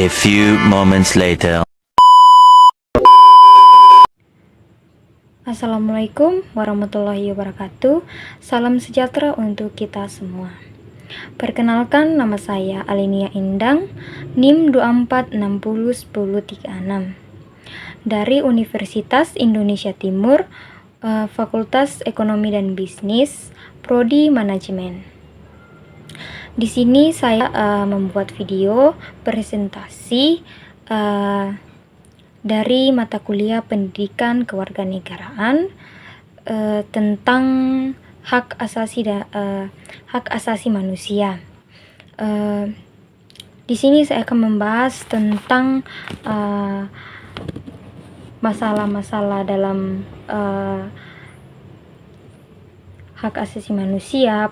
A few moments later. Assalamualaikum warahmatullahi wabarakatuh. Salam sejahtera untuk kita semua. Perkenalkan, nama saya Alinia Indang, NIM 24601036 dari Universitas Indonesia Timur, Fakultas Ekonomi dan Bisnis, Prodi Manajemen. Di sini saya membuat video presentasi dari mata kuliah Pendidikan Kewarganegaraan tentang hak asasi manusia. Di sini saya akan membahas tentang masalah-masalah dalam hak asasi manusia,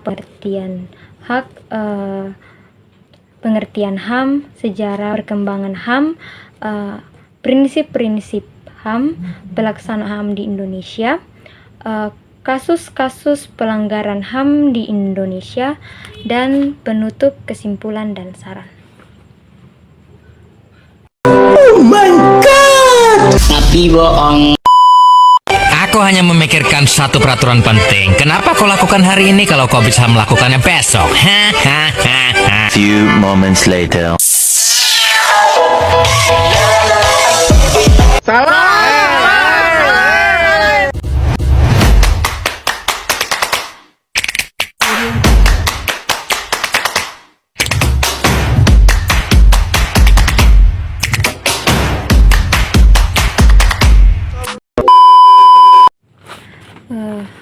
pengertian HAM, sejarah perkembangan HAM, prinsip-prinsip HAM, pelaksanaan HAM di Indonesia, kasus-kasus pelanggaran HAM di Indonesia, dan penutup kesimpulan dan saran. Oh my god! Tapi bohong. Aku hanya memikirkan satu peraturan penting. Kenapa kau lakukan hari ini kalau kau bisa melakukannya besok? Few moments later.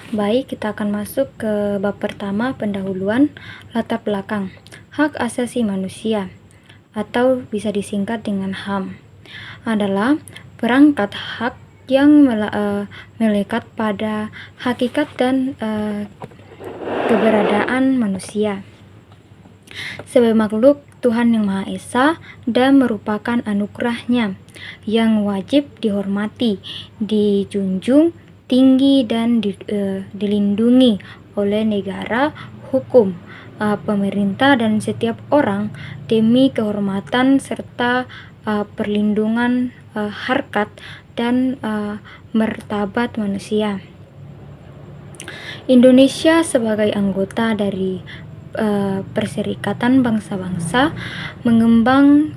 Baik, kita akan masuk ke bab pertama, pendahuluan, latar belakang. Hak asasi manusia atau bisa disingkat dengan HAM adalah perangkat hak yang melekat pada hakikat dan keberadaan manusia sebagai makhluk Tuhan Yang Maha Esa dan merupakan anugerahnya yang wajib dihormati, dijunjung tinggi dan dilindungi oleh negara, hukum, pemerintah, dan setiap orang demi kehormatan serta perlindungan harkat dan martabat manusia. Indonesia sebagai anggota dari Perserikatan Bangsa-Bangsa mengemban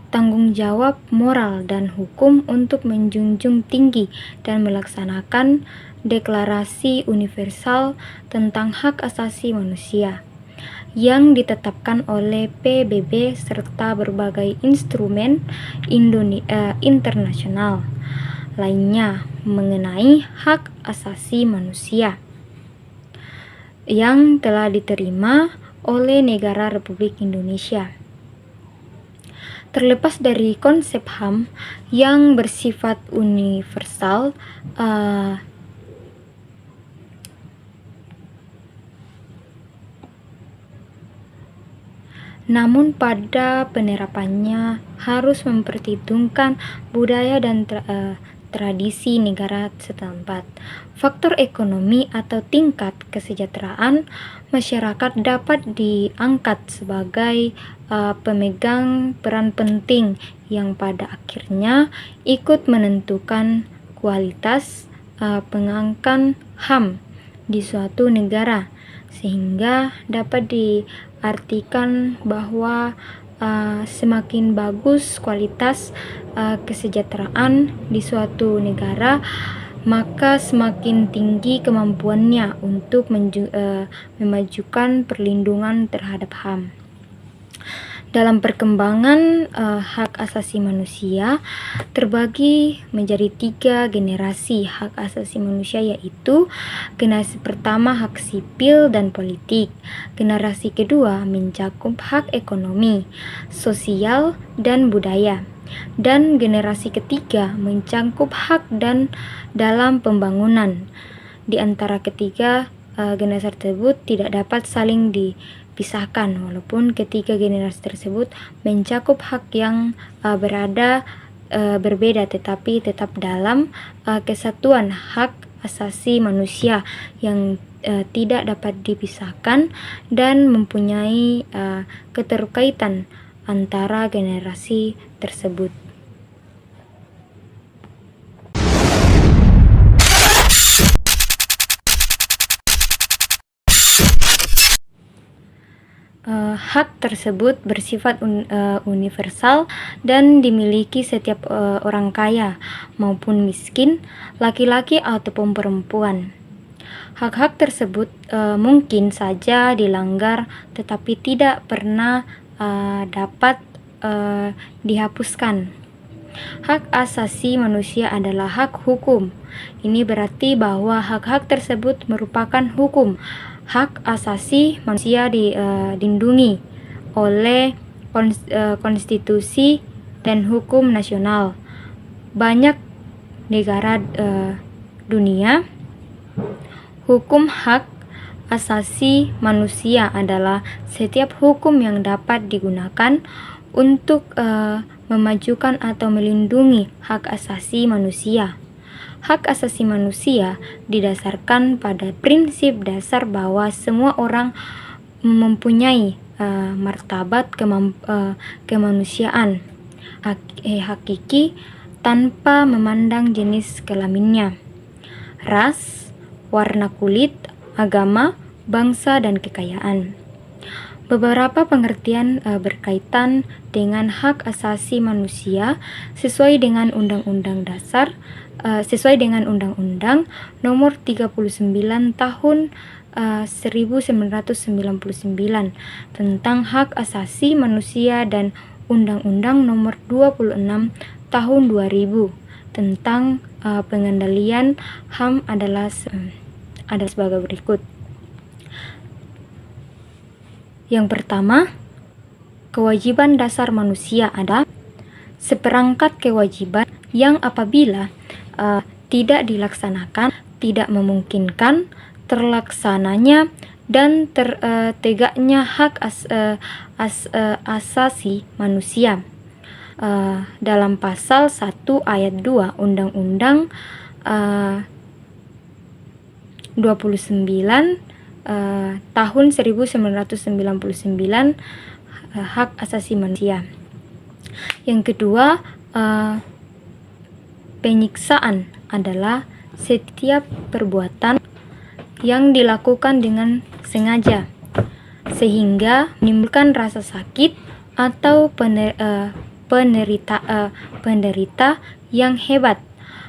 tanggung jawab moral dan hukum untuk menjunjung tinggi dan melaksanakan Deklarasi Universal tentang Hak Asasi Manusia yang ditetapkan oleh PBB serta berbagai instrumen internasional lainnya mengenai hak asasi manusia yang telah diterima oleh negara Republik Indonesia. Terlepas dari konsep HAM yang bersifat universal, namun pada penerapannya harus memperhitungkan budaya dan tradisi negara setempat. Faktor ekonomi atau tingkat kesejahteraan masyarakat dapat diangkat sebagai pemegang peran penting yang pada akhirnya ikut menentukan kualitas pengangkan HAM di suatu negara, sehingga dapat diartikan bahwa semakin bagus kualitas kesejahteraan di suatu negara, maka semakin tinggi kemampuannya untuk memajukan perlindungan terhadap HAM. Dalam perkembangan hak asasi manusia terbagi menjadi 3 generasi hak asasi manusia, yaitu generasi pertama hak sipil dan politik, generasi kedua mencakup hak ekonomi, sosial, dan budaya, dan generasi ketiga mencakup hak dan dalam pembangunan. Di antara ketiga generasi tersebut tidak dapat saling dipisahkan, walaupun ketiga generasi tersebut mencakup hak yang berbeda tetapi tetap dalam kesatuan hak asasi manusia yang tidak dapat dipisahkan dan mempunyai keterkaitan antara generasi tersebut. Hak tersebut bersifat universal dan dimiliki setiap orang kaya maupun miskin, laki-laki ataupun perempuan. Hak-hak tersebut mungkin saja dilanggar, tetapi tidak pernah dapat dihapuskan. Hak asasi manusia adalah hak hukum. Ini berarti bahwa hak-hak tersebut merupakan hukum. Hak asasi manusia dilindungi oleh konstitusi dan hukum nasional. Banyak negara dunia, hukum hak asasi manusia adalah setiap hukum yang dapat digunakan untuk memajukan atau melindungi hak asasi manusia. Hak asasi manusia didasarkan pada prinsip dasar bahwa semua orang mempunyai martabat kemanusiaan hakiki tanpa memandang jenis kelaminnya, ras, warna kulit, agama, bangsa, dan kekayaan. Beberapa pengertian berkaitan dengan hak asasi manusia sesuai dengan Undang-Undang Nomor 39 Tahun 1999 tentang hak asasi manusia dan Undang-Undang Nomor 26 Tahun 2000 tentang pengendalian HAM adalah sebagai berikut. Yang pertama, kewajiban dasar manusia adalah seperangkat kewajiban yang apabila tidak dilaksanakan, tidak memungkinkan terlaksananya dan tegaknya hak asasi manusia. Dalam pasal 1 ayat 2 Undang-Undang 29 tahun 1999 hak asasi manusia. Yang kedua, penyiksaan adalah setiap perbuatan yang dilakukan dengan sengaja sehingga menimbulkan rasa sakit atau penderita yang hebat,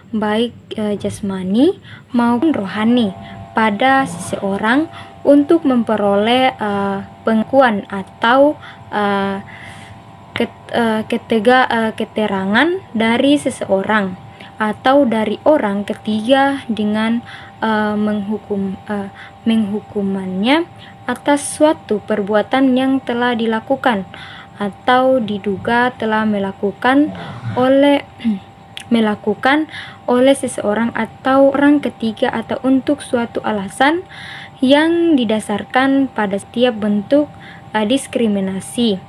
baik jasmani maupun rohani, pada seseorang untuk memperoleh pengakuan atau keterangan dari seseorang atau dari orang ketiga dengan menghukumannya atas suatu perbuatan yang telah dilakukan atau diduga telah melakukan oleh seseorang atau orang ketiga atau untuk suatu alasan yang didasarkan pada setiap bentuk diskriminasi.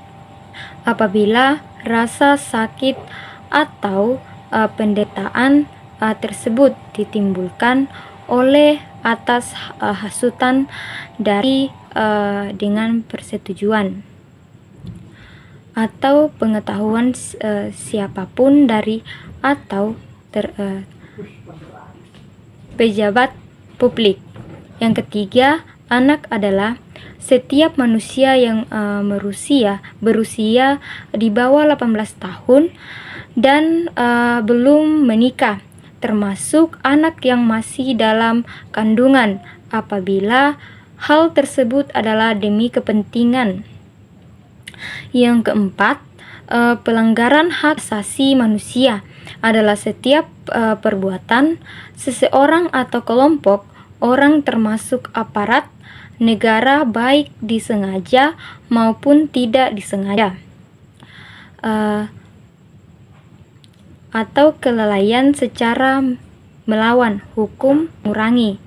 Apabila rasa sakit atau penderitaan tersebut ditimbulkan oleh atas hasutan dari dengan persetujuan atau pengetahuan siapapun dari atau pejabat publik. Yang ketiga, anak adalah setiap manusia yang berusia di bawah 18 tahun dan belum menikah, termasuk anak yang masih dalam kandungan apabila hal tersebut adalah demi kepentingan. Yang keempat, pelanggaran hak asasi manusia adalah setiap perbuatan seseorang atau kelompok orang termasuk aparat negara baik disengaja maupun tidak disengaja atau kelalaian secara melawan hukum, mengurangi,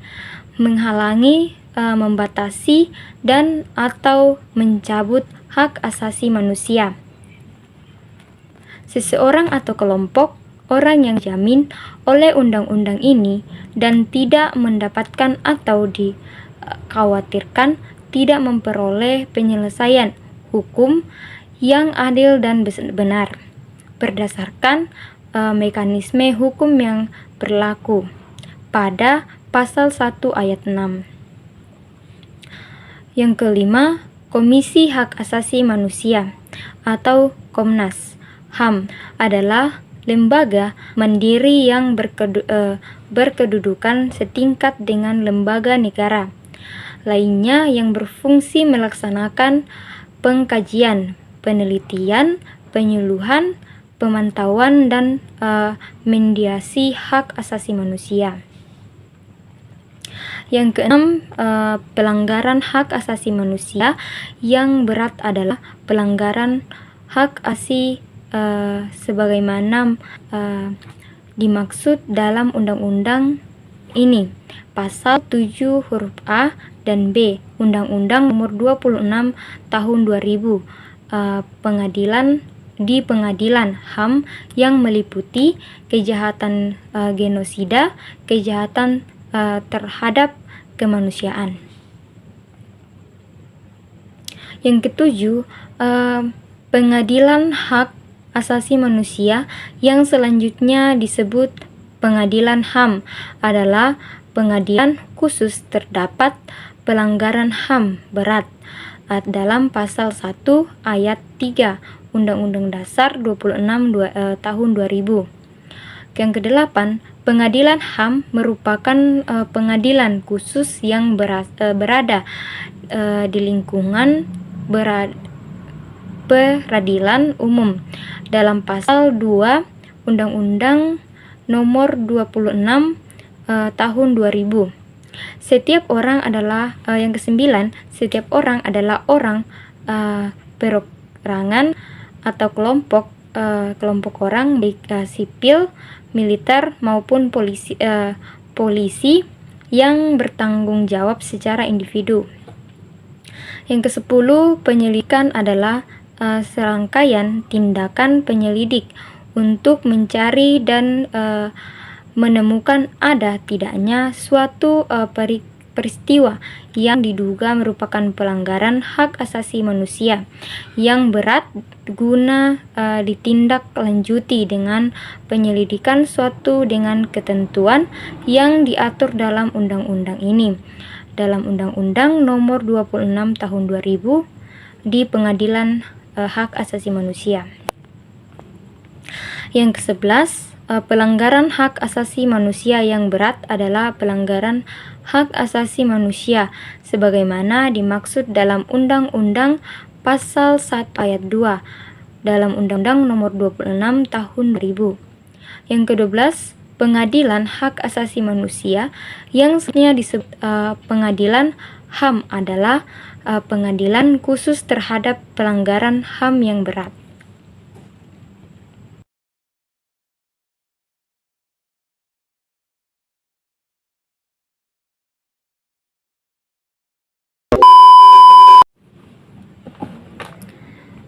menghalangi, membatasi dan atau mencabut hak asasi manusia. Seseorang atau kelompok orang yang dijamin oleh undang-undang ini dan tidak mendapatkan atau dikhawatirkan tidak memperoleh penyelesaian hukum yang adil dan benar berdasarkan mekanisme hukum yang berlaku pada pasal 1 ayat 6. Yang kelima, Komisi Hak Asasi Manusia atau Komnas HAM adalah lembaga mandiri yang berkedudukan setingkat dengan lembaga negara lainnya yang berfungsi melaksanakan pengkajian, penelitian, penyuluhan, pemantauan, dan mediasi hak asasi manusia. Yang keenam, pelanggaran hak asasi manusia yang berat adalah pelanggaran hak asasi sebagaimana dimaksud dalam undang-undang ini, pasal 7 huruf A dan B Undang-Undang Nomor 26 Tahun 2000 pengadilan HAM yang meliputi kejahatan genosida, kejahatan terhadap kemanusiaan. Yang ketujuh, pengadilan hak asasi manusia yang selanjutnya disebut pengadilan HAM adalah pengadilan khusus terdapat pelanggaran HAM berat dalam pasal 1 ayat 3 Undang-Undang Dasar 26 tahun 2000. Yang kedelapan, pengadilan HAM merupakan pengadilan khusus yang berada di lingkungan peradilan umum dalam pasal 2 Undang-Undang Nomor 26 tahun 2000. Setiap orang adalah yang kesembilan, setiap orang adalah orang perorangan atau kelompok orang baik sipil, militer maupun polisi yang bertanggung jawab secara individu. Yang ke-10, penyelidikan adalah serangkaian tindakan penyelidik untuk mencari dan menemukan ada tidaknya suatu peristiwa yang diduga merupakan pelanggaran hak asasi manusia yang berat guna ditindaklanjuti dengan penyelidikan suatu dengan ketentuan yang diatur dalam undang-undang ini, dalam Undang-Undang Nomor 26 Tahun 2000 di Pengadilan Hak Asasi Manusia. Yang ke-11, pelanggaran hak asasi manusia yang berat adalah pelanggaran hak asasi manusia sebagaimana dimaksud dalam Undang-Undang Pasal 1 ayat 2 dalam Undang-Undang Nomor 26 Tahun 2000. Yang ke-12, pengadilan hak asasi manusia yang sebenarnya disebut pengadilan HAM adalah pengadilan khusus terhadap pelanggaran HAM yang berat.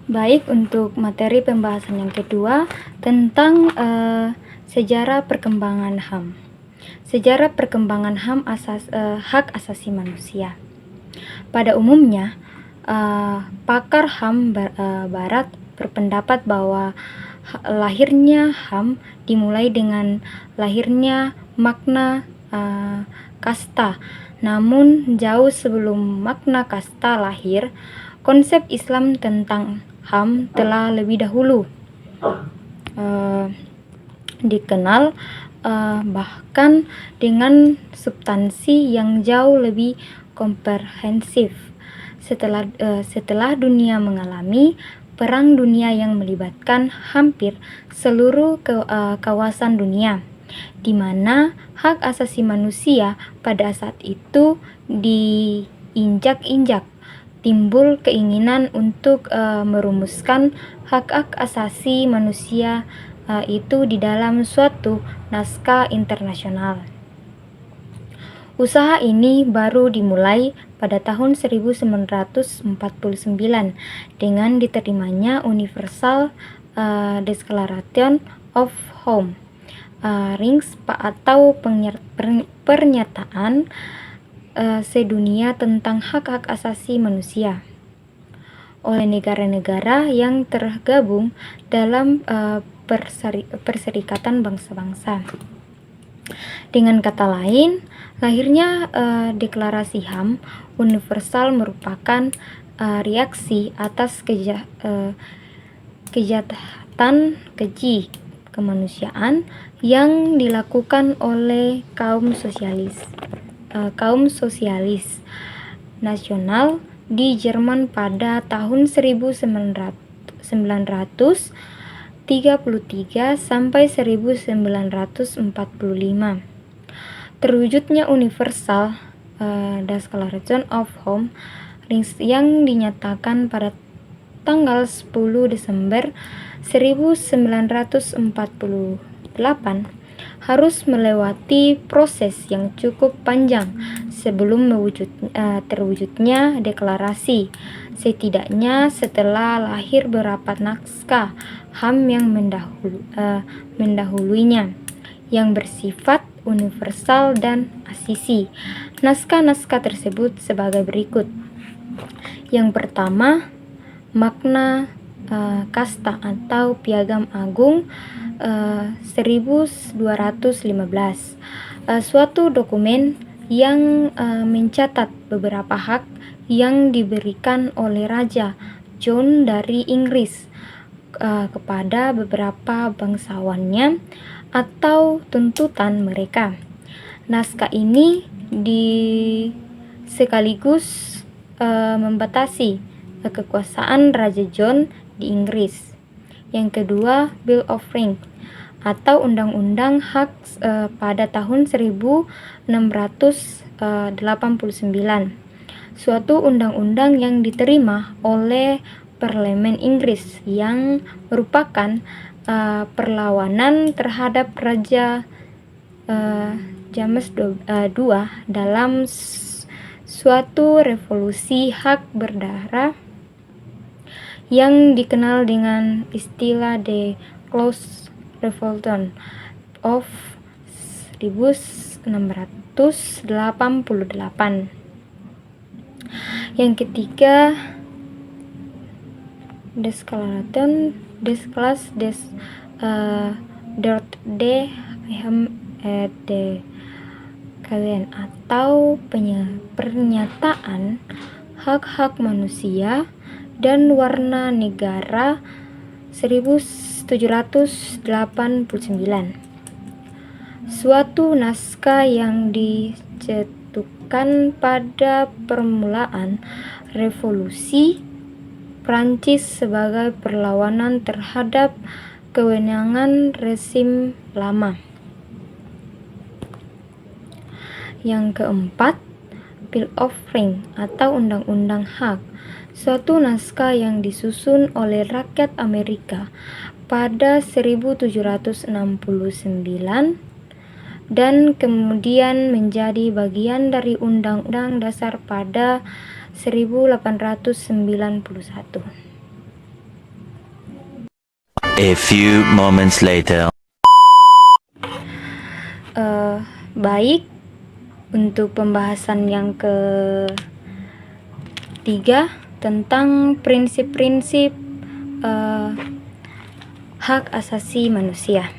Baik, untuk materi pembahasan yang kedua tentang sejarah perkembangan HAM. Sejarah perkembangan HAM hak asasi manusia. Pada umumnya, pakar HAM Barat berpendapat bahwa lahirnya HAM dimulai dengan lahirnya makna kasta. Namun jauh sebelum makna kasta lahir, konsep Islam tentang HAM telah lebih dahulu dikenal, bahkan dengan substansi yang jauh lebih komprehensif. Setelah dunia mengalami perang dunia yang melibatkan hampir seluruh kawasan dunia, di mana hak asasi manusia pada saat itu diinjak-injak, timbul keinginan untuk merumuskan hak-hak asasi manusia itu di dalam suatu naskah internasional. Usaha ini baru dimulai pada tahun 1949 dengan diterimanya Universal Declaration of Human Rights atau pernyataan sedunia tentang hak-hak asasi manusia. oleh negara-negara yang tergabung dalam Perserikatan Bangsa-Bangsa. Dengan kata lain, lahirnya Deklarasi HAM Universal merupakan reaksi atas kejahatan keji kemanusiaan yang dilakukan oleh kaum sosialis nasional di Jerman pada tahun 1933 sampai 1945. Terwujudnya Universal Declaration of Home yang dinyatakan pada tanggal 10 Desember 1948 harus melewati proses yang cukup panjang sebelum terwujudnya deklarasi, setidaknya setelah lahir beberapa naskah HAM yang mendahuluinya, yang bersifat universal dan asisi. Naskah-naskah tersebut sebagai berikut. Yang pertama, Magna Carta atau Piagam Agung 1215, suatu dokumen yang mencatat beberapa hak yang diberikan oleh Raja John dari Inggris kepada beberapa bangsawannya atau tuntutan mereka. Naskah ini sekaligus membatasi kekuasaan Raja John di Inggris. Yang kedua, Bill of Rights atau Undang-Undang Hak pada tahun 1689, suatu undang-undang yang diterima oleh Parlemen Inggris yang merupakan perlawanan terhadap Raja James II dalam suatu revolusi hak berdarah yang dikenal dengan istilah The Close Revolution of 1688. Yang ketiga, Declaration des Classes des d'Ordre et de Kalian atau pernyataan hak-hak manusia dan warna negara 1789, suatu naskah yang dicetuskan pada permulaan revolusi Prancis sebagai perlawanan terhadap kewenangan rezim lama. Yang keempat, Bill of Rights atau Undang-Undang Hak, suatu naskah yang disusun oleh rakyat Amerika pada 1769 dan kemudian menjadi bagian dari Undang-Undang Dasar pada 1891. A few moments later. Baik, untuk pembahasan yang ketiga tentang prinsip-prinsip hak asasi manusia.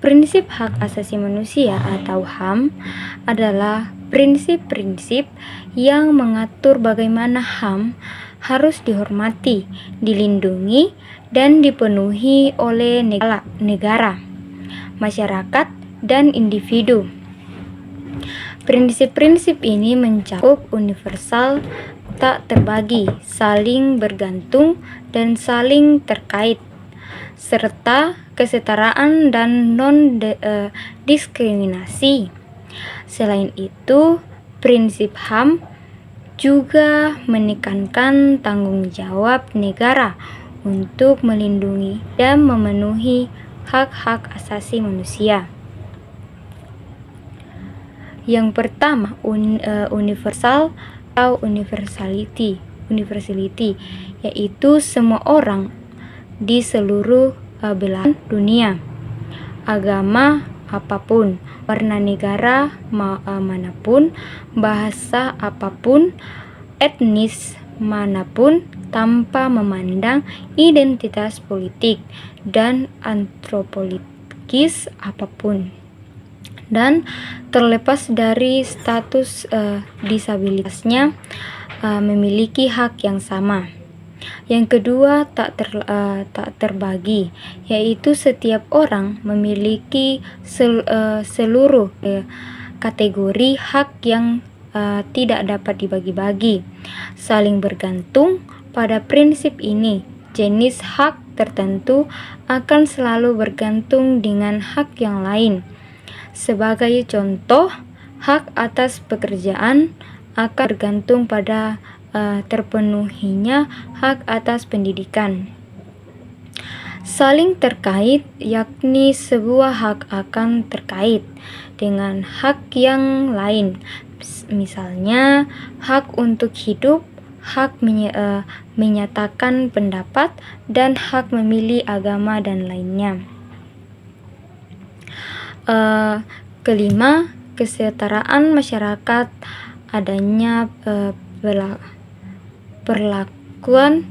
Prinsip hak asasi manusia atau HAM adalah prinsip-prinsip yang mengatur bagaimana HAM harus dihormati, dilindungi, dan dipenuhi oleh negara, masyarakat, dan individu. Prinsip-prinsip ini mencakup universal, tak terbagi, saling bergantung, dan saling terkait, serta kesetaraan dan non-diskriminasi. Selain itu, prinsip HAM juga menekankan tanggung jawab negara untuk melindungi dan memenuhi hak-hak asasi manusia. Yang pertama, universal atau universality, yaitu semua orang di seluruh belahan dunia, agama apapun, warna negara manapun, bahasa apapun, etnis manapun tanpa memandang identitas politik dan antropologis apapun, dan terlepas dari status disabilitasnya, memiliki hak yang sama. Yang kedua, tak terbagi, yaitu setiap orang memiliki seluruh kategori hak yang tidak dapat dibagi-bagi. Saling bergantung pada prinsip ini, jenis hak tertentu akan selalu bergantung dengan hak yang lain. Sebagai contoh, hak atas pekerjaan akan bergantung pada terpenuhinya hak atas pendidikan. Saling terkait, yakni sebuah hak akan terkait dengan hak yang lain. Misalnya, hak untuk hidup, hak menyatakan pendapat, dan hak memilih agama dan lainnya. Kelima, kesetaraan masyarakat, adanya perlakuan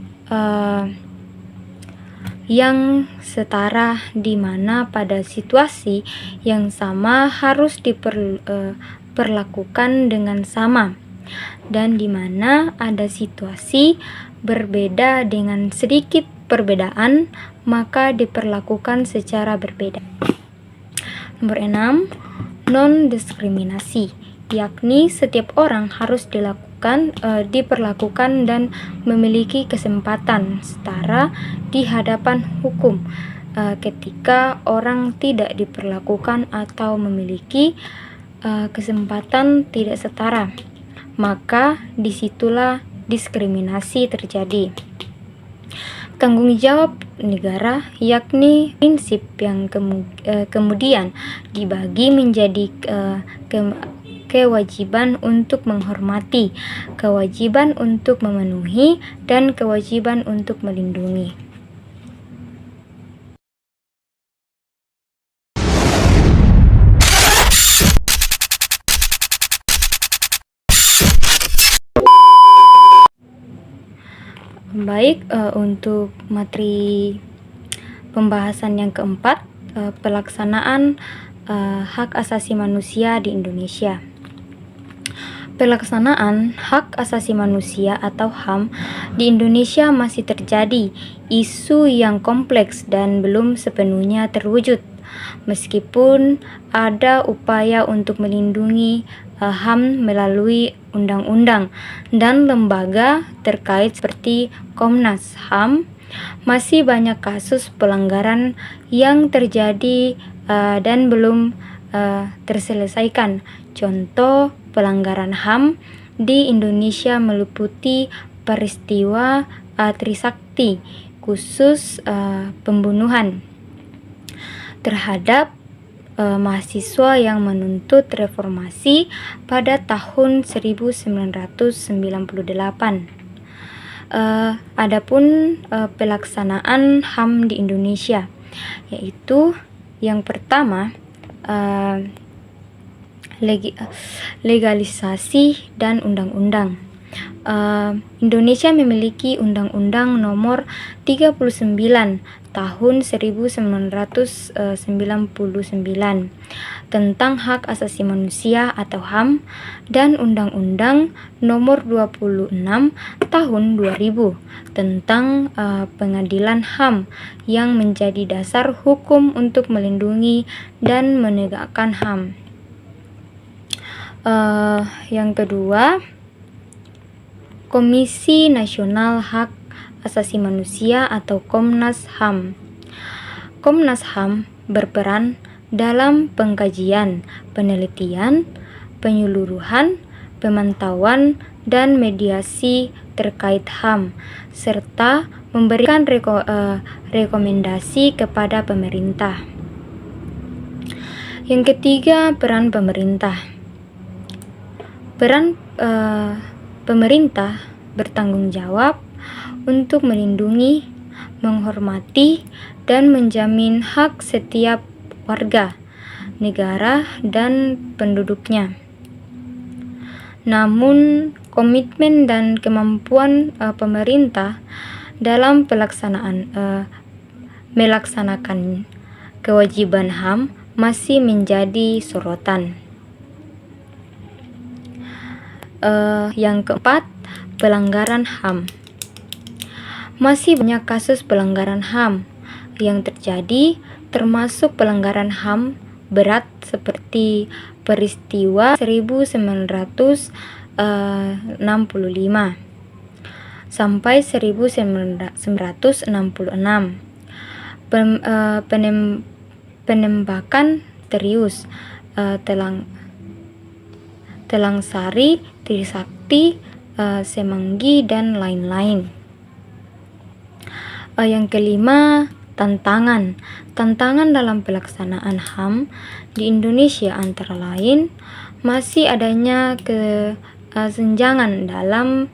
yang setara di mana pada situasi yang sama harus diperlakukan dengan sama, dan di mana ada situasi berbeda dengan sedikit perbedaan maka diperlakukan secara berbeda. Nomor 6, non-diskriminasi, yakni setiap orang harus diperlakukan dan memiliki kesempatan setara di hadapan hukum. Ketika orang tidak diperlakukan atau memiliki kesempatan tidak setara, maka disitulah diskriminasi terjadi. Tanggung jawab negara, yakni prinsip yang kemudian dibagi menjadi kewajiban untuk menghormati, kewajiban untuk memenuhi, dan kewajiban untuk melindungi. Baik, untuk materi pembahasan yang keempat, pelaksanaan hak asasi manusia di Indonesia. Pelaksanaan hak asasi manusia atau HAM di Indonesia masih terjadi isu yang kompleks dan belum sepenuhnya terwujud. Meskipun ada upaya untuk melindungi HAM melalui undang-undang dan lembaga terkait seperti Komnas HAM, masih banyak kasus pelanggaran yang terjadi dan belum terselesaikan. Contoh pelanggaran HAM di Indonesia meliputi peristiwa Trisakti, khusus pembunuhan terhadap mahasiswa yang menuntut reformasi pada tahun 1998. Adapun pelaksanaan HAM di Indonesia, yaitu yang pertama, legalisasi dan undang-undang. Indonesia memiliki Undang-Undang Nomor 39 Tahun 1999 tentang Hak Asasi Manusia atau HAM dan Undang-Undang Nomor 26 Tahun 2000 tentang Pengadilan HAM yang menjadi dasar hukum untuk melindungi dan menegakkan HAM. Yang kedua, Komisi Nasional Hak Asasi Manusia atau Komnas HAM. Komnas HAM berperan dalam pengkajian, penelitian, penyuluhan, pemantauan, dan mediasi terkait HAM, serta memberikan rekomendasi kepada pemerintah. Yang ketiga, peran pemerintah. Peran pemerintah bertanggung jawab untuk melindungi, menghormati, dan menjamin hak setiap warga negara dan penduduknya. Namun, komitmen dan kemampuan pemerintah dalam melaksanakan kewajiban HAM masih menjadi sorotan. Yang keempat, pelanggaran HAM. Masih banyak kasus pelanggaran HAM yang terjadi, termasuk pelanggaran HAM berat seperti peristiwa 1965 sampai 1966, penembakan Terius, Telang Sari, Trisakti, Semanggi, dan lain-lain. Yang kelima, tantangan dalam pelaksanaan HAM di Indonesia antara lain masih adanya kesenjangan dalam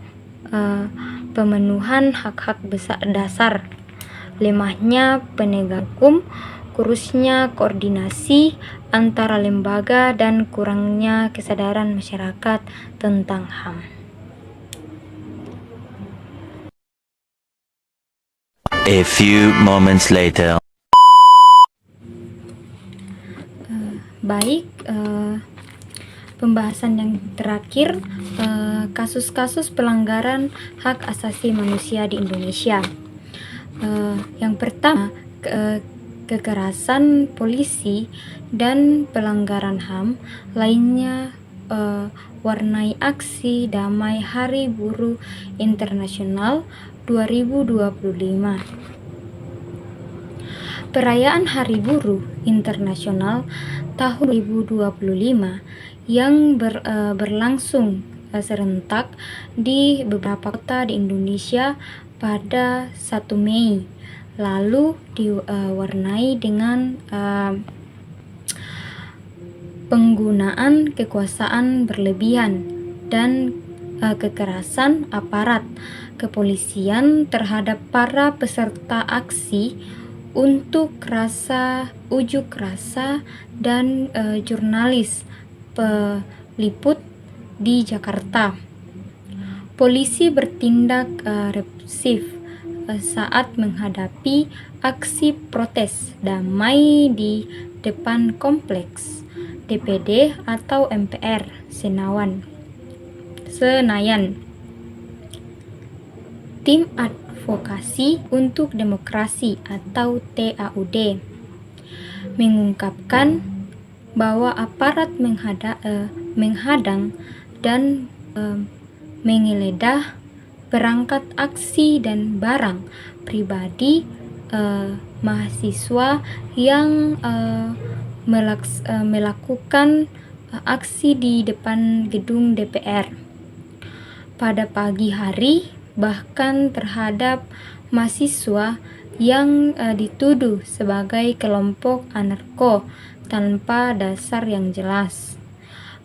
pemenuhan hak-hak dasar, lemahnya penegak hukum, kurusnya koordinasi antara lembaga, dan kurangnya kesadaran masyarakat tentang HAM. A few moments later. Baik, pembahasan yang terakhir, kasus-kasus pelanggaran hak asasi manusia di Indonesia. Yang pertama, kekerasan polisi dan pelanggaran HAM lainnya warnai aksi damai Hari Buruh Internasional 2025. Perayaan Hari Buruh Internasional tahun 2025 yang berlangsung serentak di beberapa kota di Indonesia pada 1 Mei lalu diwarnai dengan penggunaan kekuasaan berlebihan dan kekerasan aparat kepolisian terhadap para peserta aksi unjuk rasa dan jurnalis peliput di Jakarta. Polisi bertindak represif saat menghadapi aksi protes damai di depan kompleks DPD atau MPR Senayan. Tim Advokasi untuk Demokrasi atau TAUD mengungkapkan bahwa aparat menghadang dan menggeledah perangkat aksi dan barang pribadi mahasiswa yang melakukan aksi di depan gedung DPR pada pagi hari, bahkan terhadap mahasiswa yang dituduh sebagai kelompok anarko tanpa dasar yang jelas.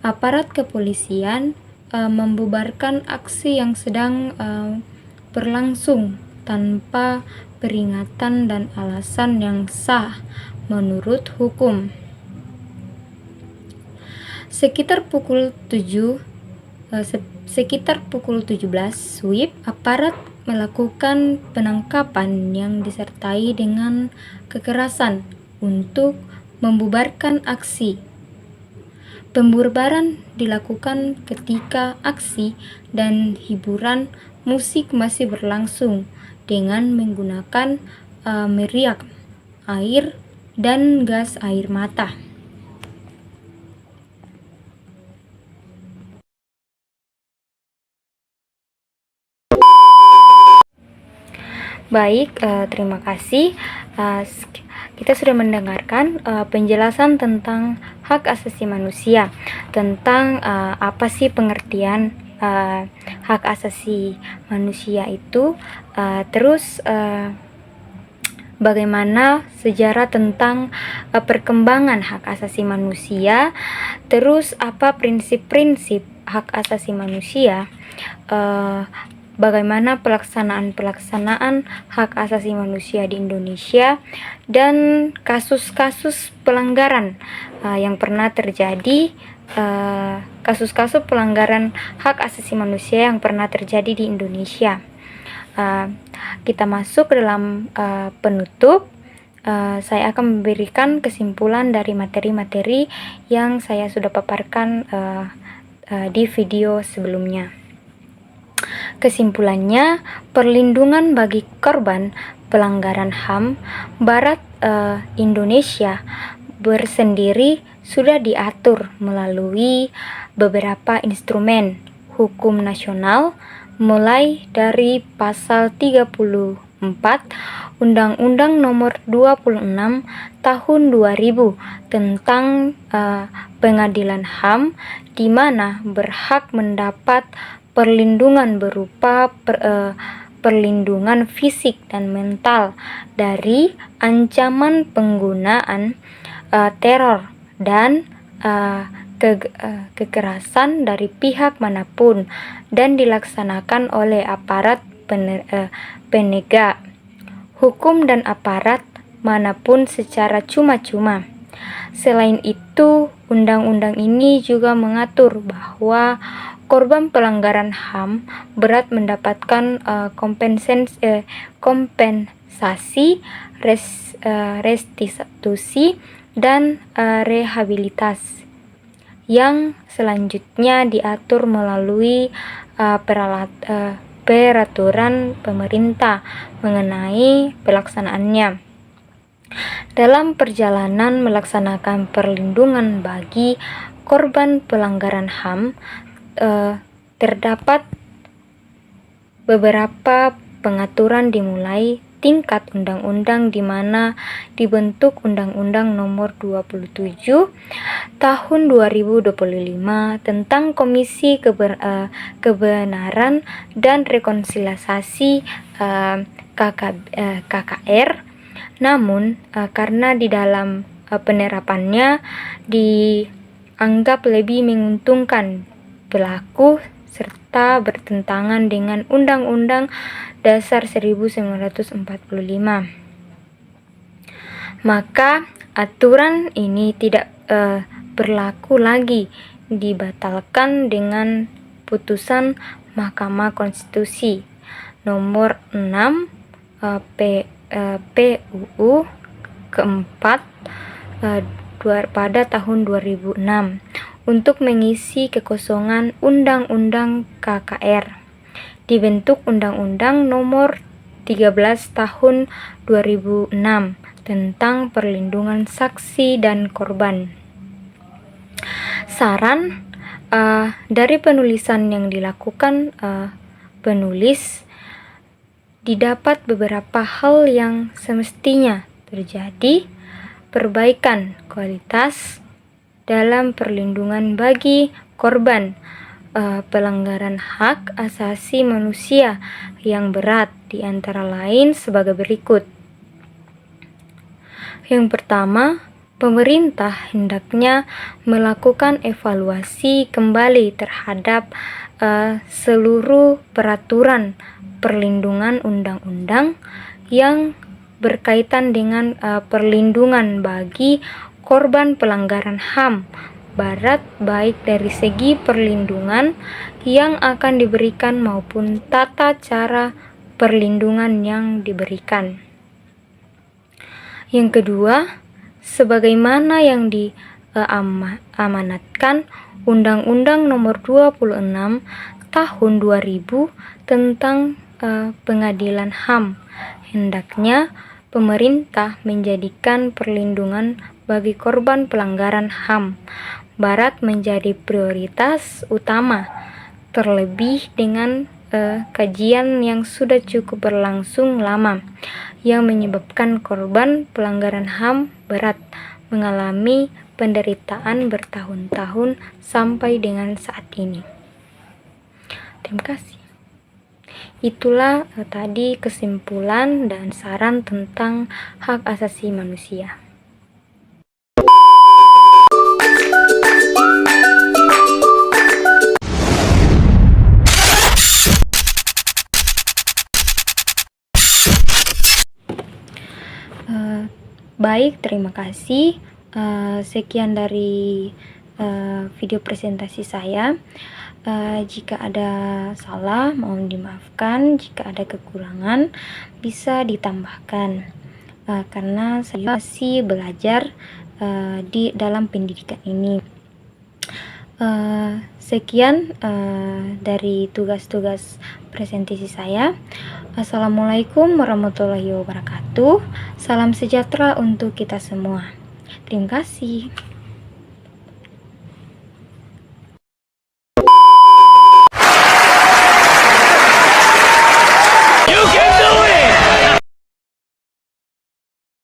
Aparat kepolisian membubarkan aksi yang sedang berlangsung tanpa peringatan dan alasan yang sah menurut hukum. Sekitar pukul 17 WIB, aparat melakukan penangkapan yang disertai dengan kekerasan untuk membubarkan aksi. Pembubaran dilakukan ketika aksi dan hiburan musik masih berlangsung dengan menggunakan meriam air dan gas air mata. Baik, terima kasih. Kita sudah mendengarkan penjelasan tentang hak asasi manusia, tentang apa sih pengertian hak asasi manusia itu, terus bagaimana sejarah tentang perkembangan hak asasi manusia, terus apa prinsip-prinsip hak asasi manusia, bagaimana pelaksanaan hak asasi manusia di Indonesia, dan kasus-kasus pelanggaran yang pernah terjadi kasus-kasus pelanggaran hak asasi manusia yang pernah terjadi di Indonesia. Kita masuk ke dalam penutup. Saya akan memberikan kesimpulan dari materi-materi yang saya sudah paparkan di video sebelumnya. Kesimpulannya, perlindungan bagi korban pelanggaran HAM Barat Indonesia bersendiri sudah diatur melalui beberapa instrumen hukum nasional, mulai dari pasal 34 Undang-Undang Nomor 26 Tahun 2000 tentang Pengadilan HAM, di mana berhak mendapat perlindungan berupa perlindungan fisik dan mental dari ancaman penggunaan teror dan kekerasan dari pihak manapun dan dilaksanakan oleh aparat penegak hukum dan aparat manapun secara cuma-cuma. Selain itu, undang-undang ini juga mengatur bahwa korban pelanggaran HAM berat mendapatkan kompensasi, restitusi, dan rehabilitasi yang selanjutnya diatur melalui peraturan pemerintah mengenai pelaksanaannya. Dalam perjalanan melaksanakan perlindungan bagi korban pelanggaran HAM, terdapat beberapa pengaturan dimulai tingkat undang-undang, di mana dibentuk Undang-Undang Nomor 27 Tahun 2025 tentang Komisi Kebenaran dan Rekonsiliasi KKR. Namun karena di dalam penerapannya dianggap lebih menguntungkan pelaku serta bertentangan dengan Undang-Undang Dasar 1945. Maka aturan ini tidak berlaku lagi, dibatalkan dengan putusan Mahkamah Konstitusi nomor 6 PUU keempat pada tahun 2006 untuk mengisi kekosongan Undang-Undang KKR. Dibentuk Undang-Undang Nomor 13 Tahun 2006 tentang Perlindungan Saksi dan Korban. Saran dari penulisan yang dilakukan penulis, didapat beberapa hal yang semestinya terjadi perbaikan kualitas dalam perlindungan bagi korban pelanggaran hak asasi manusia yang berat, di antara lain sebagai berikut. Yang pertama, pemerintah hendaknya melakukan evaluasi kembali terhadap seluruh peraturan perlindungan undang-undang yang berkaitan dengan perlindungan bagi korban pelanggaran HAM Barat, baik dari segi perlindungan yang akan diberikan maupun tata cara perlindungan yang diberikan. Yang kedua, sebagaimana yang diamanatkan Undang-Undang Nomor 26 Tahun 2000 tentang Pengadilan HAM, hendaknya pemerintah menjadikan perlindungan bagi korban pelanggaran HAM Barat menjadi prioritas utama, terlebih dengan kajian yang sudah cukup berlangsung lama yang menyebabkan korban pelanggaran HAM Barat mengalami penderitaan bertahun-tahun sampai dengan saat ini. Terima kasih. Itulah tadi kesimpulan dan saran tentang hak asasi manusia. Baik, terima kasih. Sekian dari video presentasi saya. Jika ada salah, mohon dimaafkan. Jika ada kekurangan, bisa ditambahkan. Karena saya masih belajar di dalam pendidikan ini. Sekian dari tugas-tugas presentasi saya. Assalamualaikum warahmatullahi wabarakatuh. Salam sejahtera untuk kita semua. Terima kasih.